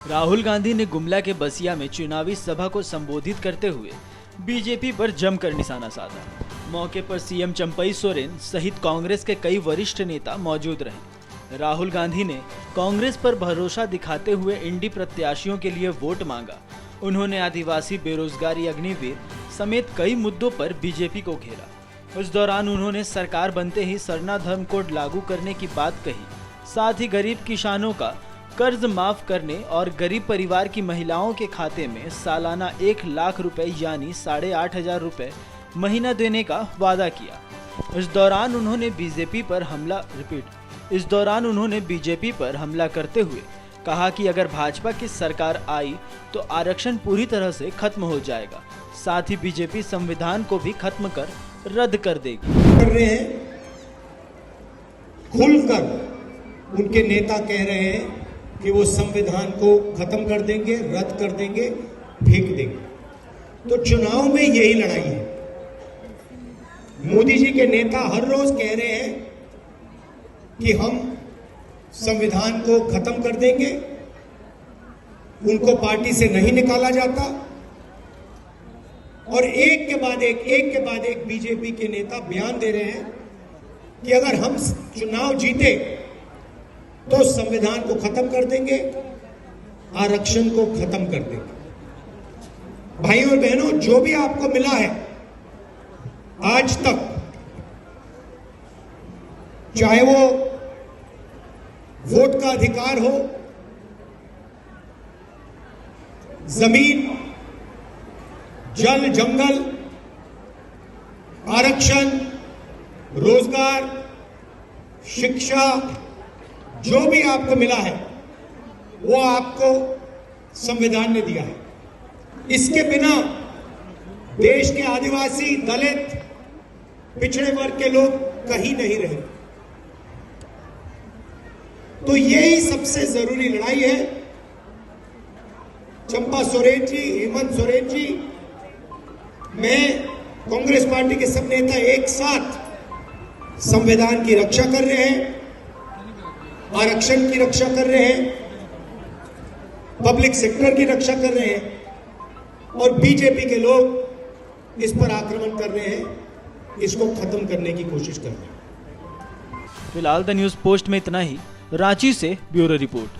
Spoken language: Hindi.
राहुल गांधी ने गुमला के बसिया में चुनावी सभा को संबोधित करते हुए बीजेपी पर जमकर निशाना साधा। मौके पर सीएम चंपई सोरेन सहित कांग्रेस के कई वरिष्ठ नेता मौजूद रहे। राहुल गांधी ने कांग्रेस पर भरोसा दिखाते हुए इंडी प्रत्याशियों के लिए वोट मांगा। उन्होंने आदिवासी, बेरोजगारी, अग्निवीर समेत कई मुद्दों पर बीजेपी को घेरा। उस दौरान उन्होंने सरकार बनते ही सरना धर्म कोड लागू करने की बात कही। साथ ही गरीब किसानों का कर्ज माफ करने और गरीब परिवार की महिलाओं के खाते में सालाना 1 लाख रुपए यानी 8,500 रुपए महीना देने का वादा किया। इस दौरान उन्होंने बीजेपी पर हमला करते हुए कहा कि अगर भाजपा की सरकार आई तो आरक्षण पूरी तरह से खत्म हो जाएगा। साथ ही बीजेपी संविधान को भी खत्म कर रद्द कर देगी। कर रहे हैं, खुलकर उनके नेता कह रहे हैं कि वो संविधान को खत्म कर देंगे, रद्द कर देंगे, फेंक देंगे। तो चुनाव में यही लड़ाई है। मोदी जी के नेता हर रोज कह रहे हैं कि हम संविधान को खत्म कर देंगे, उनको पार्टी से नहीं निकाला जाता, और एक के बाद एक बीजेपी के नेता बयान दे रहे हैं कि अगर हम चुनाव जीते तो संविधान को खत्म कर देंगे, आरक्षण को खत्म कर देंगे। भाइयों और बहनों, जो भी आपको मिला है आज तक, चाहे वो वोट का अधिकार हो, जमीन, जल, जंगल, आरक्षण, रोजगार, शिक्षा, जो भी आपको मिला है वो आपको संविधान ने दिया है। इसके बिना देश के आदिवासी, दलित, पिछड़े वर्ग के लोग कहीं नहीं रहे। तो यही सबसे जरूरी लड़ाई है। चंपा सोरेन जी, हेमंत सोरेन जी, मैं, कांग्रेस पार्टी के सब नेता एक साथ संविधान की रक्षा कर रहे हैं, आरक्षण की रक्षा कर रहे हैं, पब्लिक सेक्टर की रक्षा कर रहे हैं, और बीजेपी के लोग इस पर आक्रमण कर रहे हैं, इसको खत्म करने की कोशिश कर रहे हैं। फिलहाल द न्यूज़ पोस्ट में इतना ही। रांची से ब्यूरो रिपोर्ट।